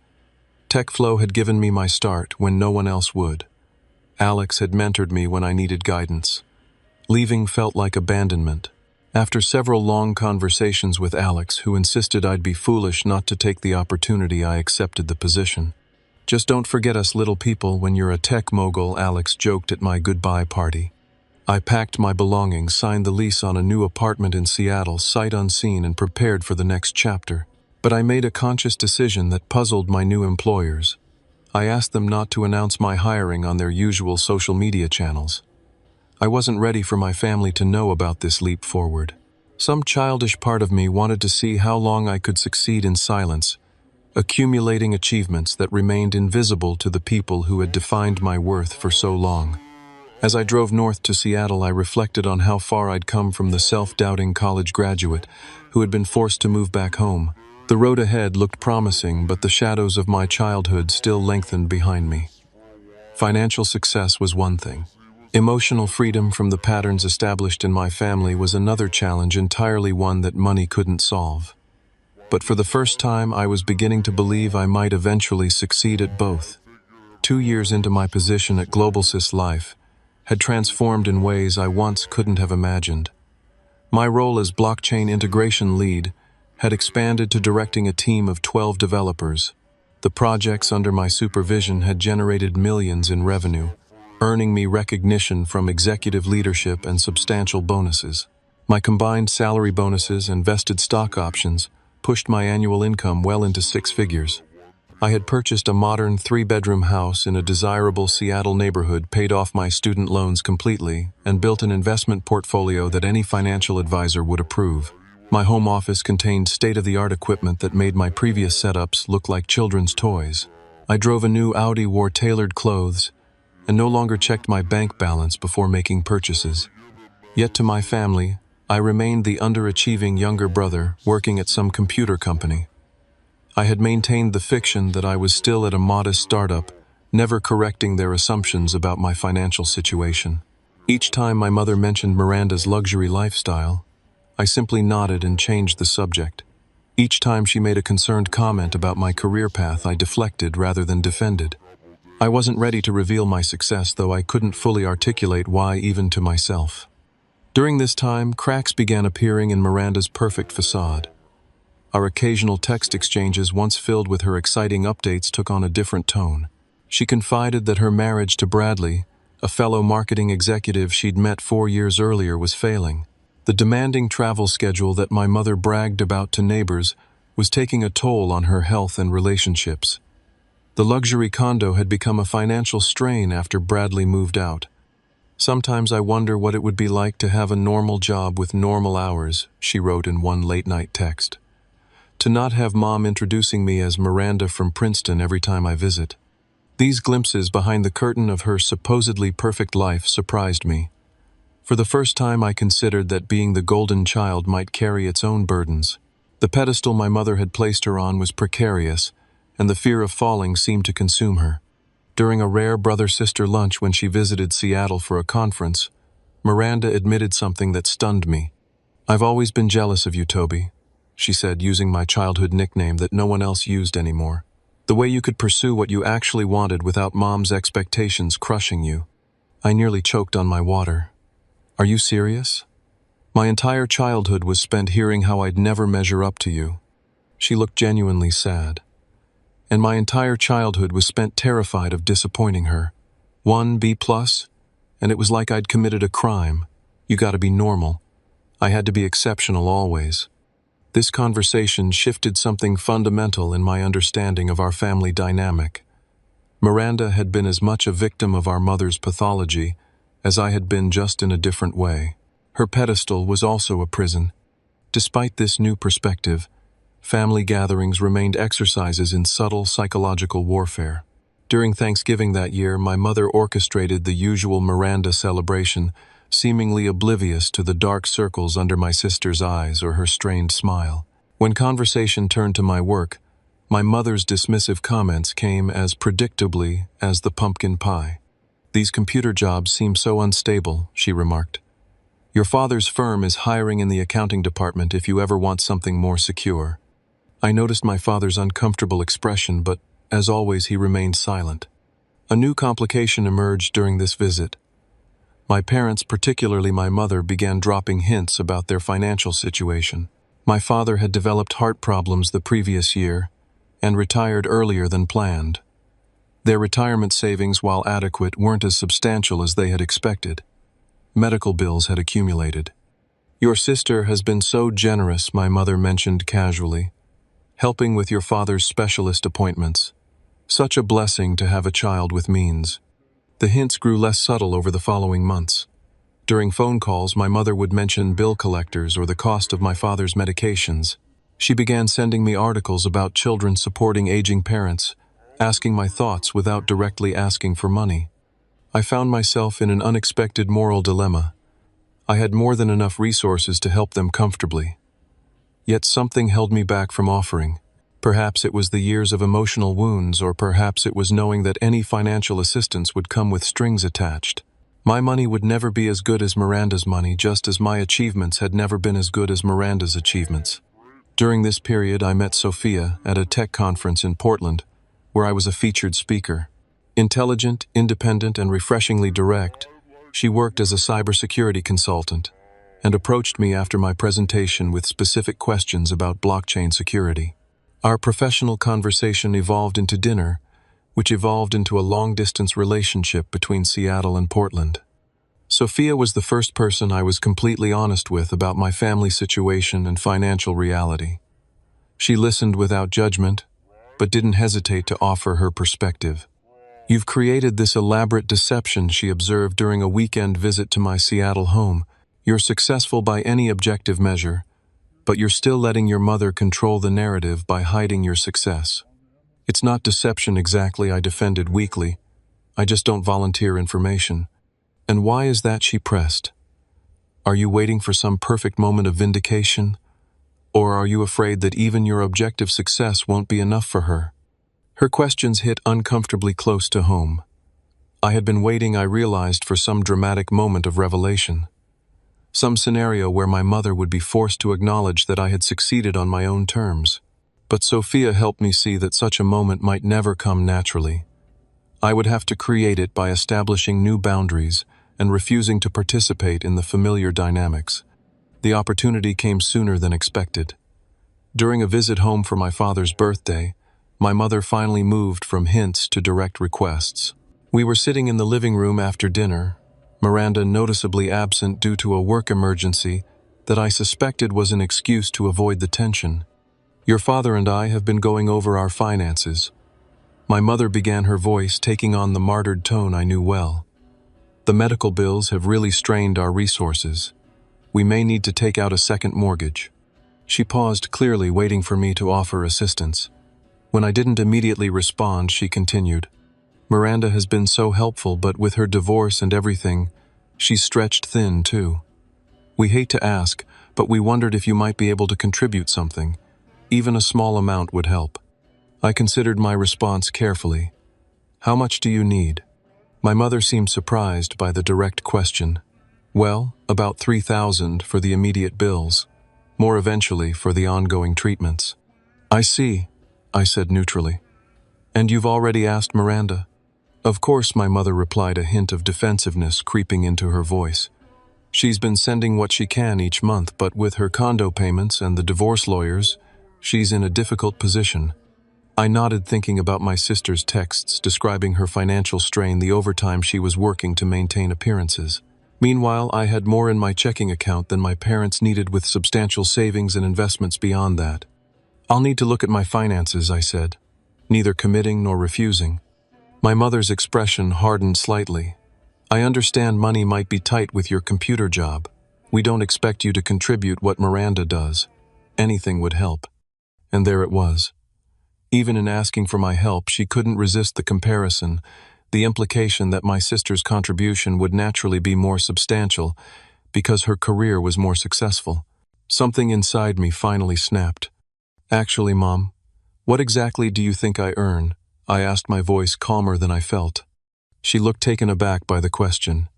TechFlow had given me my start when no one else would. Alex had mentored me when I needed guidance. Leaving felt like abandonment. After several long conversations with Alex, who insisted I'd be foolish not to take the opportunity, I accepted the position. "Just don't forget us little people when you're a tech mogul," Alex joked at my goodbye party. I packed my belongings, signed the lease on a new apartment in Seattle, sight unseen, and prepared for the next chapter. But I made a conscious decision that puzzled my new employers. I asked them not to announce my hiring on their usual social media channels. I wasn't ready for my family to know about this leap forward. Some childish part of me wanted to see how long I could succeed in silence, accumulating achievements that remained invisible to the people who had defined my worth for so long. As I drove north to Seattle, I reflected on how far I'd come from the self-doubting college graduate who had been forced to move back home. The road ahead looked promising, but the shadows of my childhood still lengthened behind me. Financial success was one thing. Emotional freedom from the patterns established in my family was another challenge, entirely one that money couldn't solve. But for the first time, I was beginning to believe I might eventually succeed at both. 2 years into my position at GlobalSys, life had transformed in ways I once couldn't have imagined. My role as blockchain integration lead had expanded to directing a team of 12 developers. The projects under my supervision had generated millions in revenue, earning me recognition from executive leadership and substantial bonuses. My combined salary bonuses and vested stock options pushed my annual income well into 6 figures. I had purchased a modern 3-bedroom house in a desirable Seattle neighborhood, paid off my student loans completely, and built an investment portfolio that any financial advisor would approve. My home office contained state-of-the-art equipment that made my previous setups look like children's toys. I drove a new Audi, wore tailored clothes, and no longer checked my bank balance before making purchases. Yet to my family, I remained the underachieving younger brother working at some computer company. I had maintained the fiction that I was still at a modest startup, never correcting their assumptions about my financial situation. Each time my mother mentioned Miranda's luxury lifestyle, I simply nodded and changed the subject. Each time she made a concerned comment about my career path, I deflected rather than defended. I wasn't ready to reveal my success, though I couldn't fully articulate why even to myself. During this time, cracks began appearing in Miranda's perfect facade. Our occasional text exchanges, once filled with her exciting updates, took on a different tone. She confided that her marriage to Bradley, a fellow marketing executive she'd met 4 years earlier, was failing. The demanding travel schedule that my mother bragged about to neighbors was taking a toll on her health and relationships. The luxury condo had become a financial strain after Bradley moved out. "Sometimes I wonder what it would be like to have a normal job with normal hours," she wrote in one late-night text. "To not have Mom introducing me as Miranda from Princeton every time I visit." These glimpses behind the curtain of her supposedly perfect life surprised me. For the first time, I considered that being the golden child might carry its own burdens. The pedestal my mother had placed her on was precarious, and the fear of falling seemed to consume her. During a rare brother-sister lunch when she visited Seattle for a conference, Miranda admitted something that stunned me. "I've always been jealous of you, Toby," she said, using my childhood nickname that no one else used anymore. "The way you could pursue what you actually wanted without Mom's expectations crushing you." I nearly choked on my water. "Are you serious? My entire childhood was spent hearing how I'd never measure up to you." She looked genuinely sad. "And my entire childhood was spent terrified of disappointing her. 1 B+, and it was like I'd committed a crime. You gotta be normal. I had to be exceptional always." This conversation shifted something fundamental in my understanding of our family dynamic. Miranda had been as much a victim of our mother's pathology as I had been, just in a different way. Her pedestal was also a prison. Despite this new perspective, family gatherings remained exercises in subtle psychological warfare. During Thanksgiving that year, my mother orchestrated the usual Miranda celebration, seemingly oblivious to the dark circles under my sister's eyes or her strained smile. When conversation turned to my work, my mother's dismissive comments came as predictably as the pumpkin pie. "These computer jobs seem so unstable," she remarked. "Your father's firm is hiring in the accounting department if you ever want something more secure." I noticed my father's uncomfortable expression, but as always, he remained silent. A new complication emerged during this visit. My parents, particularly my mother, began dropping hints about their financial situation. My father had developed heart problems the previous year and retired earlier than planned. Their retirement savings, while adequate, weren't as substantial as they had expected. Medical bills had accumulated. "Your sister has been so generous," my mother mentioned casually, "helping with your father's specialist appointments. Such a blessing to have a child with means." The hints grew less subtle over the following months. During phone calls, my mother would mention bill collectors or the cost of my father's medications. She began sending me articles about children supporting aging parents, asking my thoughts without directly asking for money. I found myself in an unexpected moral dilemma. I had more than enough resources to help them comfortably. Yet something held me back from offering. Perhaps it was the years of emotional wounds, or perhaps it was knowing that any financial assistance would come with strings attached. My money would never be as good as Miranda's money, just as my achievements had never been as good as Miranda's achievements. During this period, I met Sophia at a tech conference in Portland, where I was a featured speaker. Intelligent, independent, and refreshingly direct, she worked as a cybersecurity consultant and approached me after my presentation with specific questions about blockchain security. Our professional conversation evolved into dinner, which evolved into a long-distance relationship between Seattle and Portland. Sophia was the first person I was completely honest with about my family situation and financial reality. She listened without judgment, but didn't hesitate to offer her perspective. "You've created this elaborate deception," she observed during a weekend visit to my Seattle home. "You're successful by any objective measure, but you're still letting your mother control the narrative by hiding your success." "It's not deception exactly," I defended weakly. "I just don't volunteer information." "And why is that?" she pressed. "Are you waiting for some perfect moment of vindication? Or are you afraid that even your objective success won't be enough for her?" Her questions hit uncomfortably close to home. I had been waiting, I realized, for some dramatic moment of revelation. Some scenario where my mother would be forced to acknowledge that I had succeeded on my own terms. But Sophia helped me see that such a moment might never come naturally. I would have to create it by establishing new boundaries and refusing to participate in the familiar dynamics. The opportunity came sooner than expected. During a visit home for my father's birthday, my mother finally moved from hints to direct requests. We were sitting in the living room after dinner, Miranda noticeably absent due to a work emergency that I suspected was an excuse to avoid the tension. "Your father and I have been going over our finances." My mother began, her voice taking on the martyred tone I knew well. "The medical bills have really strained our resources. We may need to take out a second mortgage." She paused, clearly waiting for me to offer assistance. When I didn't immediately respond, she continued, "Miranda has been so helpful, but with her divorce and everything, she's stretched thin too. We hate to ask, but we wondered if you might be able to contribute something. Even a small amount would help." I considered my response carefully. "How much do you need?" My mother seemed surprised by the direct question. "Well, about 3,000 for the immediate bills, more eventually for the ongoing treatments." "I see," I said neutrally. "And you've already asked Miranda?" "Of course," my mother replied, a hint of defensiveness creeping into her voice. "She's been sending what she can each month, but with her condo payments and the divorce lawyers, she's in a difficult position." I nodded, thinking about my sister's texts describing her financial strain, the overtime she was working to maintain appearances. Meanwhile, I had more in my checking account than my parents needed, with substantial savings and investments beyond that. "I'll need to look at my finances," I said, neither committing nor refusing. My mother's expression hardened slightly. "I understand money might be tight with your computer job. We don't expect you to contribute what Miranda does. Anything would help." And there it was. Even in asking for my help, she couldn't resist the comparison, the implication that my sister's contribution would naturally be more substantial because her career was more successful. Something inside me finally snapped. "Actually, Mom, what exactly do you think I earn?" I asked, my voice calmer than I felt. She looked taken aback by the question.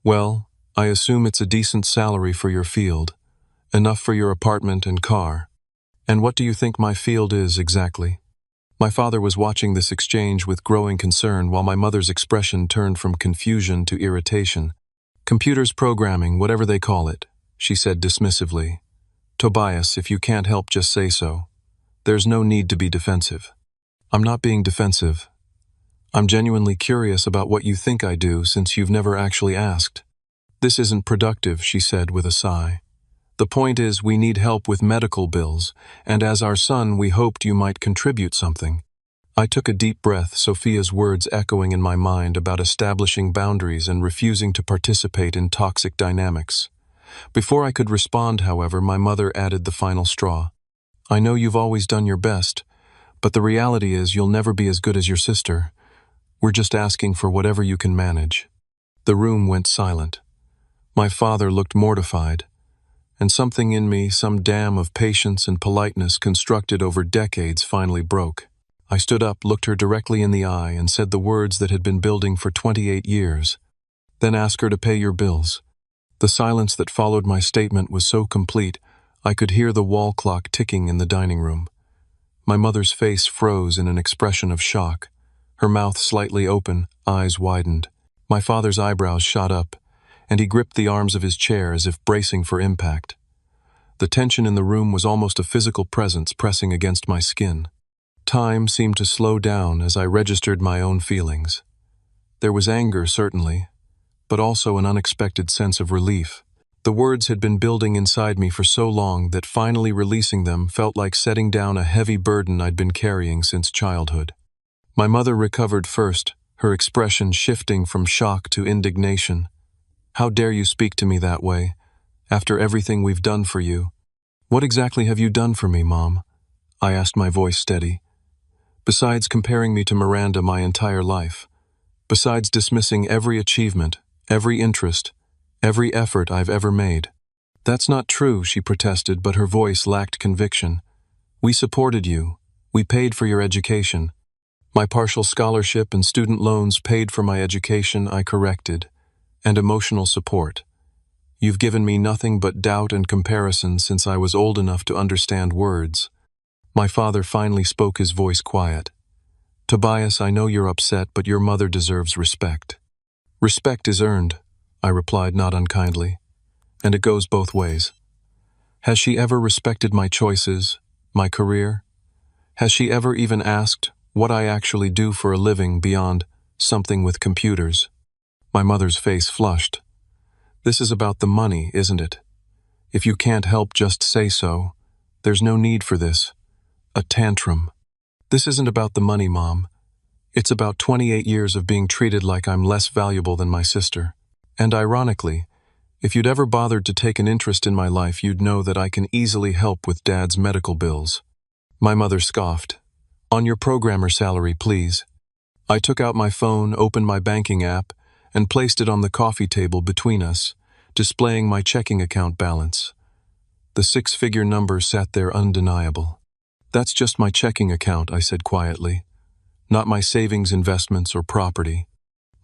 "Well, I assume it's a decent salary for your field, enough for your apartment and car." "And what do you think my field is exactly?" My father was watching this exchange with growing concern, while my mother's expression turned from confusion to irritation. "Computers, programming, whatever they call it," she said dismissively. "Tobias, if you can't help, just say so. There's no need to be defensive." "I'm not being defensive. I'm genuinely curious about what you think I do, since you've never actually asked." "This isn't productive," she said with a sigh. "The point is, we need help with medical bills, and as our son, we hoped you might contribute something." I took a deep breath, Sophia's words echoing in my mind about establishing boundaries and refusing to participate in toxic dynamics. Before I could respond, however, my mother added the final straw. "I know you've always done your best, but the reality is you'll never be as good as your sister. We're just asking for whatever you can manage." The room went silent. My father looked mortified, and something in me, some dam of patience and politeness constructed over decades, finally broke. I stood up, looked her directly in the eye, and said the words that had been building for 28 years. "Then ask her to pay your bills." The silence that followed my statement was so complete, I could hear the wall clock ticking in the dining room. My mother's face froze in an expression of shock. Her mouth slightly open, eyes widened. My father's eyebrows shot up, and he gripped the arms of his chair as if bracing for impact. The tension in the room was almost a physical presence pressing against my skin. Time seemed to slow down as I registered my own feelings. There was anger, certainly, but also an unexpected sense of relief. The words had been building inside me for so long that finally releasing them felt like setting down a heavy burden I'd been carrying since childhood. My mother recovered first, her expression shifting from shock to indignation. "How dare you speak to me that way, after everything we've done for you?" "What exactly have you done for me, Mom?" I asked, my voice steady. "Besides comparing me to Miranda my entire life, besides dismissing every achievement, every interest, every effort I've ever made." "That's not true," she protested, but her voice lacked conviction. "We supported you. We paid for your education. My partial scholarship and student loans paid for my education," I corrected, "and emotional support. You've given me nothing but doubt and comparison since I was old enough to understand words. My father finally spoke, his voice quiet. Tobias, I know you're upset, but your mother deserves respect. Respect is earned, I replied not unkindly. And it goes both ways. Has she ever respected my choices, my career? Has she ever even asked what I actually do for a living beyond something with computers? My mother's face flushed. This is about the money, isn't it? If you can't help, just say so. There's no need for this. A tantrum. This isn't about the money, Mom. It's about 28 years of being treated like I'm less valuable than my sister. And ironically, if you'd ever bothered to take an interest in my life, you'd know that I can easily help with Dad's medical bills. My mother scoffed. On your programmer salary, please. I took out my phone, opened my banking app, and placed it on the coffee table between us, displaying my checking account balance. The six-figure number sat there undeniable. That's just my checking account, I said quietly. Not my savings, investments, or property.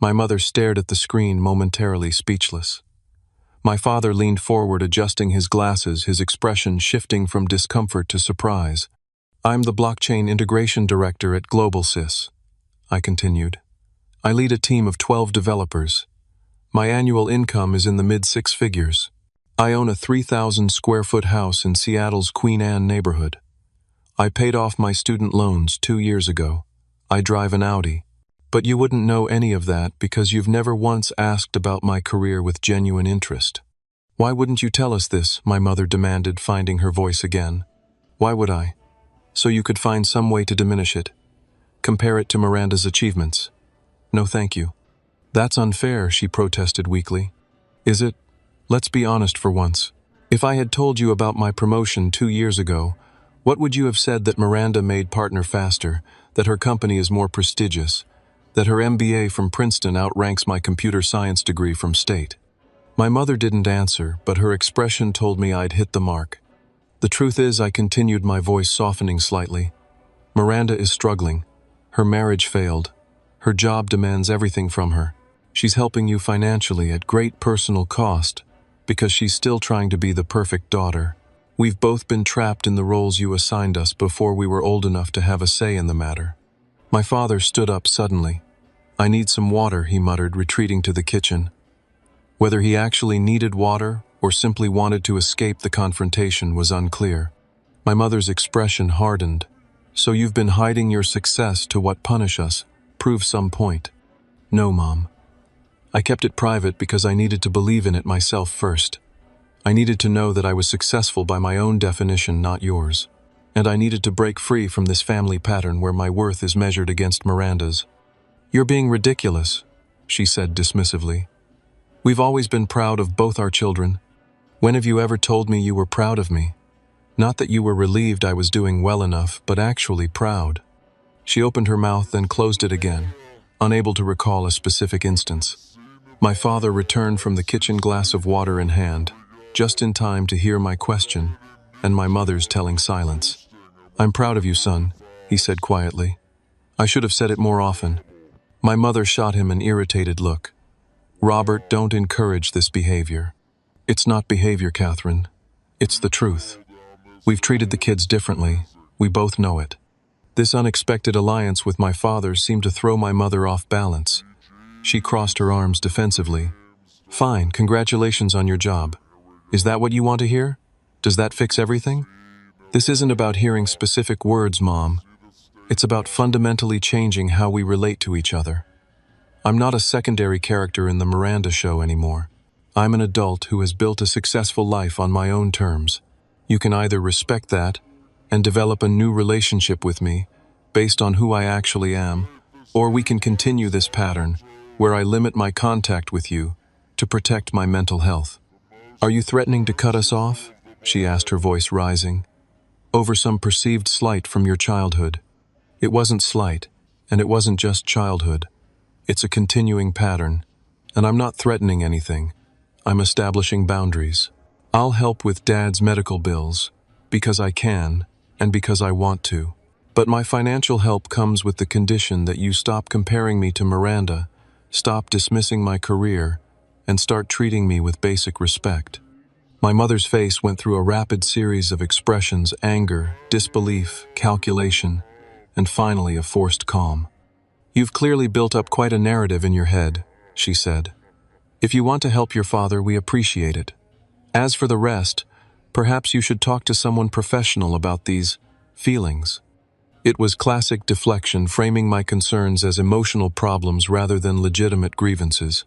My mother stared at the screen, momentarily speechless. My father leaned forward, adjusting his glasses, his expression shifting from discomfort to surprise. I'm the blockchain integration director at GlobalSys, I continued. I lead a team of 12 developers. My annual income is in the mid-six figures. I own a 3,000 square foot house in Seattle's Queen Anne neighborhood. I paid off my student loans 2 years ago. I drive an Audi. But you wouldn't know any of that because you've never once asked about my career with genuine interest. Why wouldn't you tell us this? My mother demanded, finding her voice again. Why would I? So you could find some way to diminish it. Compare it to Miranda's achievements. No, thank you. That's unfair, she protested weakly. Is it? Let's be honest for once. If I had told you about my promotion 2 years ago, what would you have said? That Miranda made partner faster, that her company is more prestigious, that her MBA from Princeton outranks my computer science degree from State? My mother didn't answer, but her expression told me I'd hit the mark. The truth is, I continued, my voice softening slightly, Miranda is struggling. Her marriage failed. Her job demands everything from her. She's helping you financially at great personal cost because she's still trying to be the perfect daughter. We've both been trapped in the roles you assigned us before we were old enough to have a say in the matter. My father stood up suddenly. I need some water, he muttered, retreating to the kitchen. Whether he actually needed water or simply wanted to escape the confrontation was unclear. My mother's expression hardened. So you've been hiding your success to what? Punish us? Prove some point? No, Mom. I kept it private because I needed to believe in it myself first. I needed to know that I was successful by my own definition, not yours. And I needed to break free from this family pattern where my worth is measured against Miranda's. You're being ridiculous, she said dismissively. We've always been proud of both our children. When have you ever told me you were proud of me? Not that you were relieved I was doing well enough, but actually proud. She opened her mouth, then closed it again, unable to recall a specific instance. My father returned from the kitchen, glass of water in hand, just in time to hear my question and my mother's telling silence. I'm proud of you, son, he said quietly. I should have said it more often. My mother shot him an irritated look. Robert, don't encourage this behavior. It's not behavior, Catherine. It's the truth. We've treated the kids differently. We both know it. This unexpected alliance with my father seemed to throw my mother off balance. She crossed her arms defensively. Fine, congratulations on your job. Is that what you want to hear? Does that fix everything? This isn't about hearing specific words, Mom. It's about fundamentally changing how we relate to each other. I'm not a secondary character in the Miranda show anymore. I'm an adult who has built a successful life on my own terms. You can either respect that and develop a new relationship with me based on who I actually am, or we can continue this pattern where I limit my contact with you to protect my mental health. Are you threatening to cut us off? She asked, her voice rising. Over some perceived slight from your childhood. It wasn't slight, and it wasn't just childhood. It's a continuing pattern, and I'm not threatening anything. I'm establishing boundaries. I'll help with Dad's medical bills, because I can, and because I want to. But my financial help comes with the condition that you stop comparing me to Miranda, stop dismissing my career, and start treating me with basic respect. My mother's face went through a rapid series of expressions: anger, disbelief, calculation, and finally a forced calm. "You've clearly built up quite a narrative in your head," she said. "If you want to help your father, we appreciate it. As for the rest, perhaps you should talk to someone professional about these feelings." It was classic deflection, framing my concerns as emotional problems rather than legitimate grievances.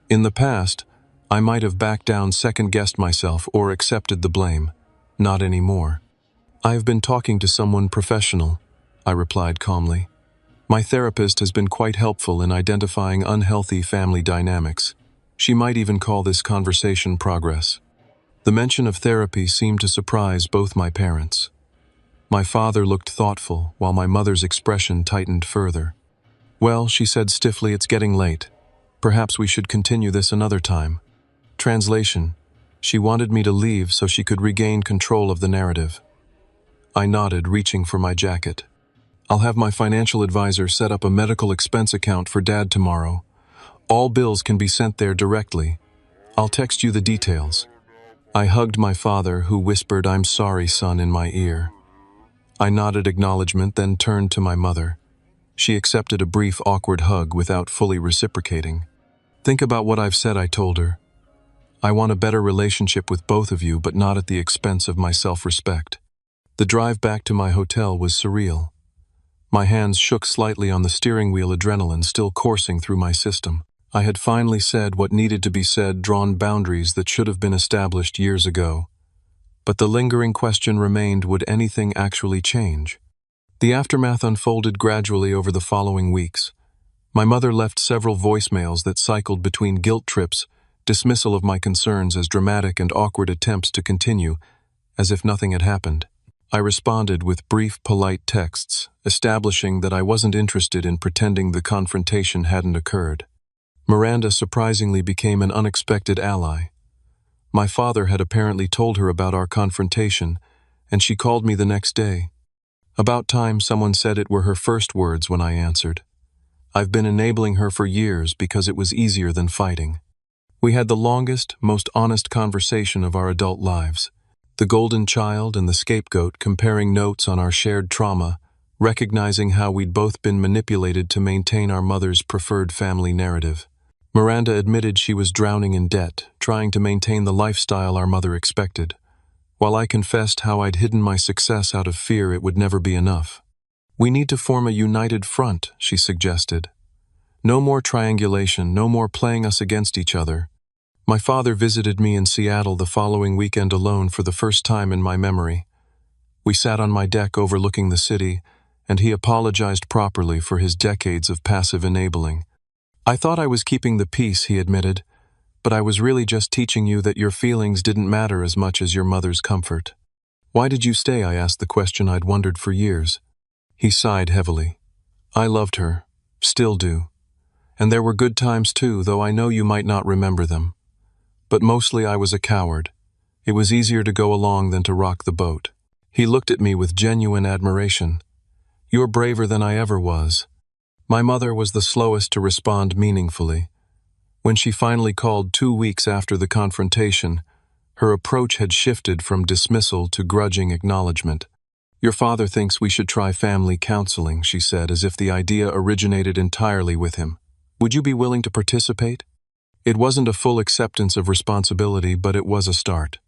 In the past, I might have backed down, second-guessed myself, or accepted the blame. Not anymore. "I have been talking to someone professional," I replied calmly. "My therapist has been quite helpful in identifying unhealthy family dynamics. She might even call this conversation progress." The mention of therapy seemed to surprise both my parents. My father looked thoughtful, while my mother's expression tightened further. "Well," she said stiffly, "it's getting late. Perhaps we should continue this another time." Translation: she wanted me to leave so she could regain control of the narrative. I nodded, reaching for my jacket. "I'll have my financial advisor set up a medical expense account for Dad tomorrow. All bills can be sent there directly. I'll text you the details." I hugged my father, who whispered, "I'm sorry, son," in my ear. I nodded acknowledgement, then turned to my mother. She accepted a brief, awkward hug without fully reciprocating. "Think about what I've said," I told her. "I want a better relationship with both of you, but not at the expense of my self-respect." The drive back to my hotel was surreal. My hands shook slightly on the steering wheel, adrenaline still coursing through my system. I had finally said what needed to be said, drawn boundaries that should have been established years ago. But the lingering question remained: would anything actually change? The aftermath unfolded gradually over the following weeks. My mother left several voicemails that cycled between guilt trips, dismissal of my concerns as dramatic, and awkward attempts to continue, as if nothing had happened. I responded with brief, polite texts, establishing that I wasn't interested in pretending the confrontation hadn't occurred. Miranda surprisingly became an unexpected ally. My father had apparently told her about our confrontation, and she called me the next day. "About time," someone said. It were her first words when I answered. "I've been enabling her for years because it was easier than fighting." We had the longest, most honest conversation of our adult lives. The golden child and the scapegoat, comparing notes on our shared trauma, recognizing how we'd both been manipulated to maintain our mother's preferred family narrative. Miranda admitted she was drowning in debt, trying to maintain the lifestyle our mother expected, while I confessed how I'd hidden my success out of fear it would never be enough. "We need to form a united front," she suggested. "No more triangulation, no more playing us against each other." My father visited me in Seattle the following weekend alone for the first time in my memory. We sat on my deck overlooking the city, and he apologized properly for his decades of passive enabling. "I thought I was keeping the peace," he admitted, "but I was really just teaching you that your feelings didn't matter as much as your mother's comfort." "Why did you stay?" I asked, the question I'd wondered for years. He sighed heavily. "I loved her, still do. And there were good times too, though I know you might not remember them. But mostly I was a coward. It was easier to go along than to rock the boat." He looked at me with genuine admiration. "You're braver than I ever was." My mother was the slowest to respond meaningfully. When she finally called 2 weeks after the confrontation, her approach had shifted from dismissal to grudging acknowledgement. "Your father thinks we should try family counseling," she said, as if the idea originated entirely with him. "Would you be willing to participate?" It wasn't a full acceptance of responsibility, but it was a start.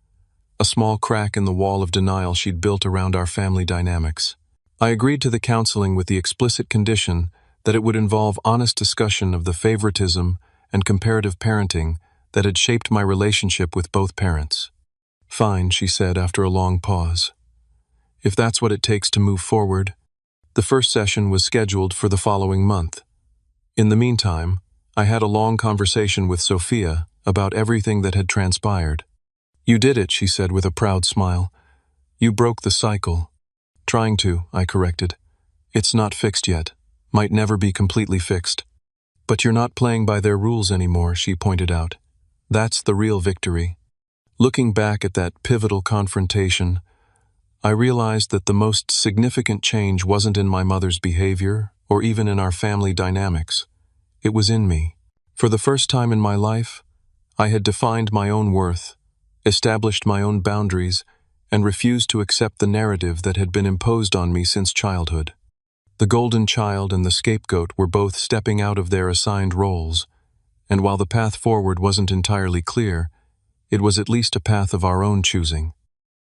A small crack in the wall of denial she'd built around our family dynamics. I agreed to the counseling with the explicit condition that it would involve honest discussion of the favoritism and comparative parenting that had shaped my relationship with both parents. "Fine," she said after a long pause. "If that's what it takes to move forward." The first session was scheduled for the following month. In the meantime, I had a long conversation with Sophia about everything that had transpired. "You did it," she said with a proud smile. "You broke the cycle." "Trying to," I corrected. "It's not fixed yet. Might never be completely fixed." "But you're not playing by their rules anymore," she pointed out. "That's the real victory." Looking back at that pivotal confrontation, I realized that the most significant change wasn't in my mother's behavior or even in our family dynamics. It was in me. For the first time in my life, I had defined my own worth, established my own boundaries, and refused to accept the narrative that had been imposed on me since childhood. The golden child and the scapegoat were both stepping out of their assigned roles, and while the path forward wasn't entirely clear, it was at least a path of our own choosing.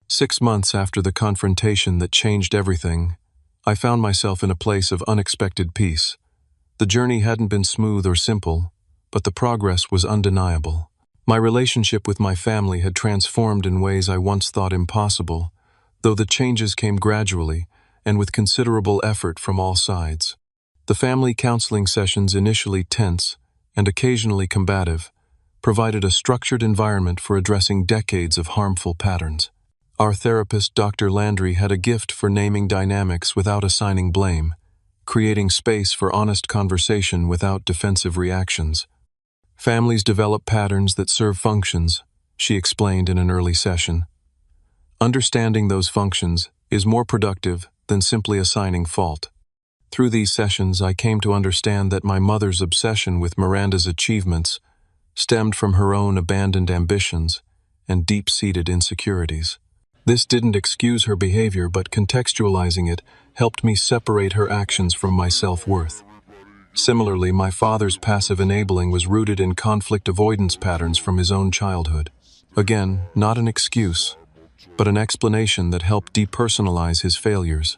6 months after the confrontation that changed everything, I found myself in a place of unexpected peace. The journey hadn't been smooth or simple, but the progress was undeniable. My relationship with my family had transformed in ways I once thought impossible, though the changes came gradually and with considerable effort from all sides. The family counseling sessions, initially tense and occasionally combative, provided a structured environment for addressing decades of harmful patterns. Our therapist, Dr. Landry, had a gift for naming dynamics without assigning blame, creating space for honest conversation without defensive reactions. Families develop patterns that serve functions, she explained in an early session. Understanding those functions is more productive than simply assigning fault. Through these sessions, I came to understand that my mother's obsession with Miranda's achievements stemmed from her own abandoned ambitions and deep-seated insecurities. This didn't excuse her behavior, but contextualizing it helped me separate her actions from my self-worth. Similarly, my father's passive enabling was rooted in conflict avoidance patterns from his own childhood. Again, not an excuse, but an explanation that helped depersonalize his failures.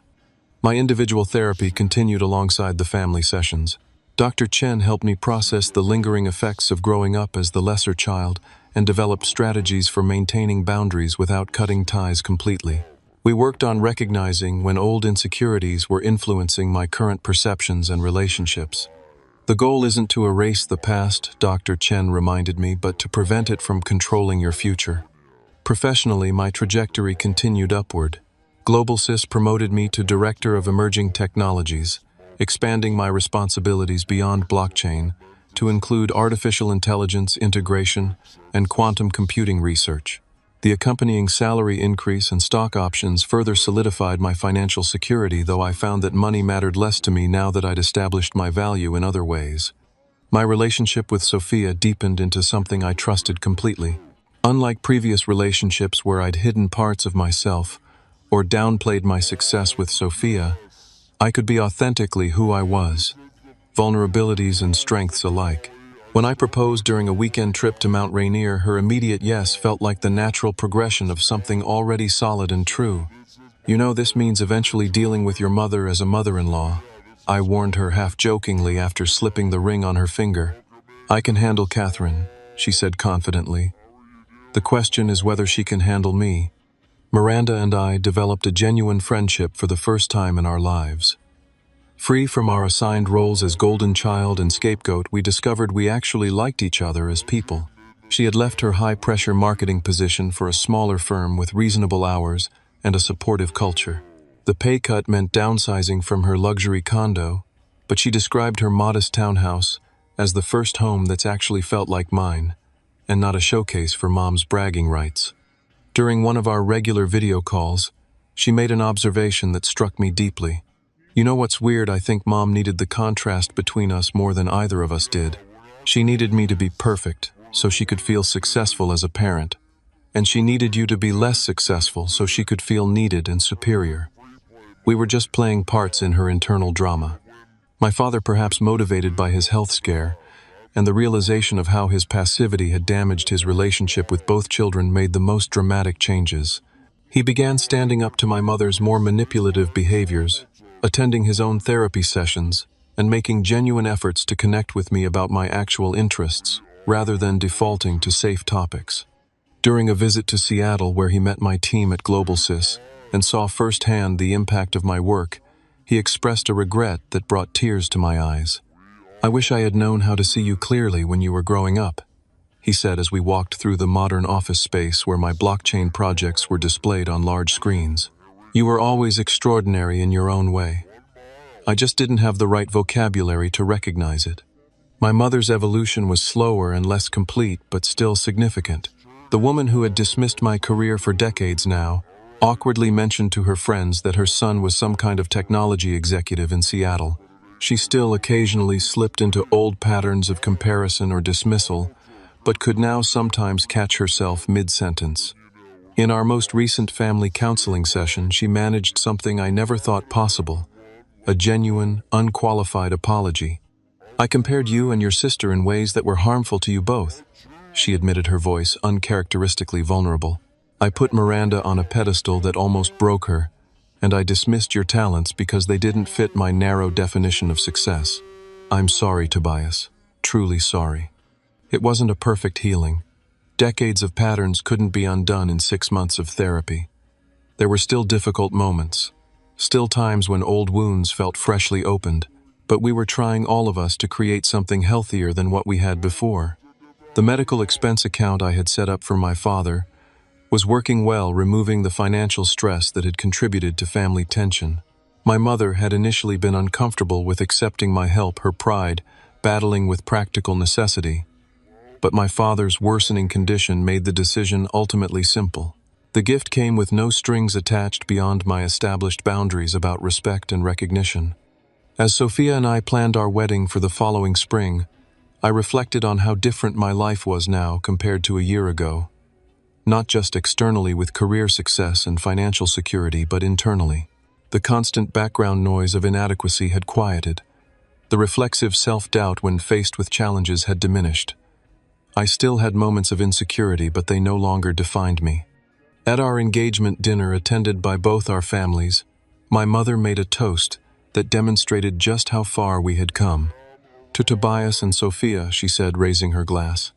My individual therapy continued alongside the family sessions. Dr. Chen helped me process the lingering effects of growing up as the lesser child and developed strategies for maintaining boundaries without cutting ties completely. We worked on recognizing when old insecurities were influencing my current perceptions and relationships. The goal isn't to erase the past, Dr. Chen reminded me, but to prevent it from controlling your future. Professionally, my trajectory continued upward. GlobalSys promoted me to Director of Emerging Technologies, expanding my responsibilities beyond blockchain to include artificial intelligence integration and quantum computing research. The accompanying salary increase and stock options further solidified my financial security, though I found that money mattered less to me now that I'd established my value in other ways. My relationship with Sophia deepened into something I trusted completely. Unlike previous relationships where I'd hidden parts of myself or downplayed my success with Sophia, I could be authentically who I was, vulnerabilities and strengths alike. When I proposed during a weekend trip to Mount Rainier, her immediate yes felt like the natural progression of something already solid and true. "You know, this means eventually dealing with your mother as a mother-in-law," I warned her half-jokingly after slipping the ring on her finger. "I can handle Catherine," she said confidently. "The question is whether she can handle me." Miranda and I developed a genuine friendship for the first time in our lives. Free from our assigned roles as golden child and scapegoat, we discovered we actually liked each other as people. She had left her high-pressure marketing position for a smaller firm with reasonable hours and a supportive culture. The pay cut meant downsizing from her luxury condo, but she described her modest townhouse as the first home that's actually felt like mine, and not a showcase for Mom's bragging rights. During one of our regular video calls, she made an observation that struck me deeply. "You know what's weird? I think Mom needed the contrast between us more than either of us did. She needed me to be perfect so she could feel successful as a parent, and she needed you to be less successful so she could feel needed and superior. We were just playing parts in her internal drama." My father, perhaps motivated by his health scare and the realization of how his passivity had damaged his relationship with both children, made the most dramatic changes. He began standing up to my mother's more manipulative behaviors, attending his own therapy sessions, and making genuine efforts to connect with me about my actual interests, rather than defaulting to safe topics. During a visit to Seattle, where he met my team at GlobalSys and saw firsthand the impact of my work, he expressed a regret that brought tears to my eyes. "I wish I had known how to see you clearly when you were growing up," he said as we walked through the modern office space where my blockchain projects were displayed on large screens. "You were always extraordinary in your own way. I just didn't have the right vocabulary to recognize it." My mother's evolution was slower and less complete, but still significant. The woman who had dismissed my career for decades now awkwardly mentioned to her friends that her son was some kind of technology executive in Seattle. She still occasionally slipped into old patterns of comparison or dismissal, but could now sometimes catch herself mid-sentence. In our most recent family counseling session, she managed something I never thought possible: a genuine, unqualified apology. "I compared you and your sister in ways that were harmful to you both," she admitted, her voice uncharacteristically vulnerable. "I put Miranda on a pedestal that almost broke her, and I dismissed your talents because they didn't fit my narrow definition of success. I'm sorry, Tobias. Truly sorry. It wasn't a perfect healing. Decades of patterns couldn't be undone in 6 months of therapy. There were still difficult moments, still times when old wounds felt freshly opened, but we were trying, all of us, to create something healthier than what we had before. The medical expense account I had set up for my father was working well, removing the financial stress that had contributed to family tension. My mother had initially been uncomfortable with accepting my help, her pride battling with practical necessity. But my father's worsening condition made the decision ultimately simple. The gift came with no strings attached beyond my established boundaries about respect and recognition. As Sophia and I planned our wedding for the following spring, I reflected on how different my life was now compared to a year ago. Not just externally with career success and financial security, but internally. The constant background noise of inadequacy had quieted. The reflexive self-doubt when faced with challenges had diminished. I still had moments of insecurity, but they no longer defined me. At our engagement dinner, attended by both our families, my mother made a toast that demonstrated just how far we had come. "To Tobias and Sophia," she said, raising her glass.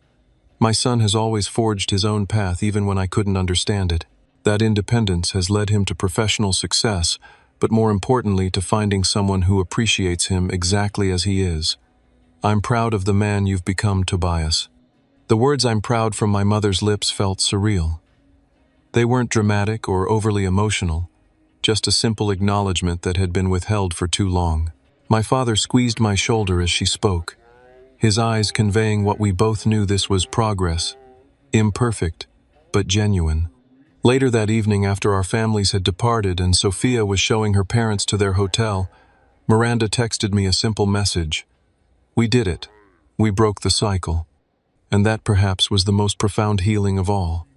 "My son has always forged his own path even when I couldn't understand it. That independence has led him to professional success, but more importantly to finding someone who appreciates him exactly as he is. I'm proud of the man you've become, Tobias." The words "I'm proud" from my mother's lips felt surreal. They weren't dramatic or overly emotional, just a simple acknowledgement that had been withheld for too long. My father squeezed my shoulder as she spoke, his eyes conveying what we both knew: this was progress, imperfect, but genuine. Later that evening, after our families had departed and Sophia was showing her parents to their hotel, Miranda texted me a simple message: "We did it. We broke the cycle." And that perhaps was the most profound healing of all.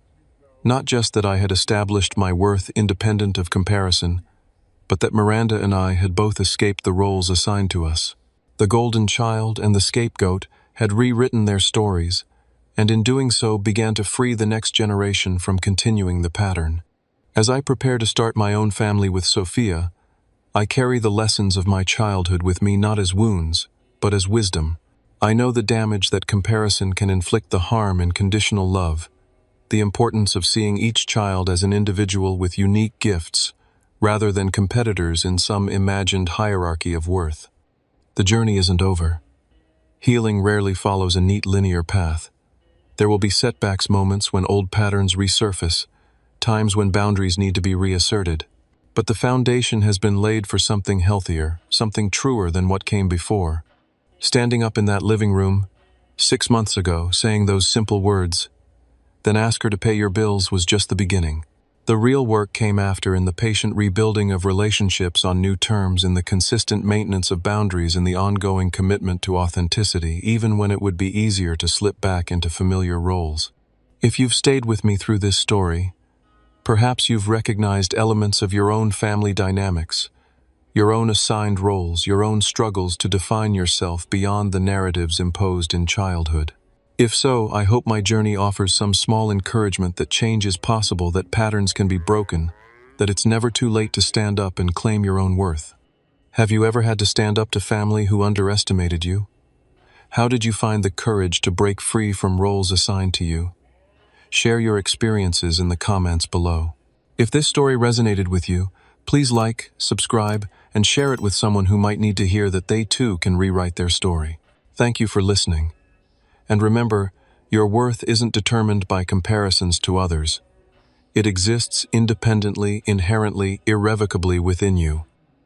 Not just that I had established my worth independent of comparison, but that Miranda and I had both escaped the roles assigned to us. The golden child and the scapegoat had rewritten their stories, and in doing so began to free the next generation from continuing the pattern. As I prepare to start my own family with Sophia, I carry the lessons of my childhood with me, not as wounds, but as wisdom. I know the damage that comparison can inflict, the harm in conditional love, the importance of seeing each child as an individual with unique gifts, rather than competitors in some imagined hierarchy of worth. The journey isn't over. Healing rarely follows a neat linear path. There will be setbacks, moments when old patterns resurface, times when boundaries need to be reasserted. But the foundation has been laid for something healthier, something truer than what came before. Standing up in that living room 6 months ago, saying those simple words, "Then ask her to pay your bills," was just the beginning. The real work came after, in the patient rebuilding of relationships on new terms, in the consistent maintenance of boundaries, in the ongoing commitment to authenticity, even when it would be easier to slip back into familiar roles. If you've stayed with me through this story, perhaps you've recognized elements of your own family dynamics, your own assigned roles, your own struggles to define yourself beyond the narratives imposed in childhood. If so, I hope my journey offers some small encouragement that change is possible, that patterns can be broken, that it's never too late to stand up and claim your own worth. Have you ever had to stand up to family who underestimated you? How did you find the courage to break free from roles assigned to you? Share your experiences in the comments below. If this story resonated with you, please like, subscribe, and share it with someone who might need to hear that they too can rewrite their story. Thank you for listening. And remember, your worth isn't determined by comparisons to others. It exists independently, inherently, irrevocably within you.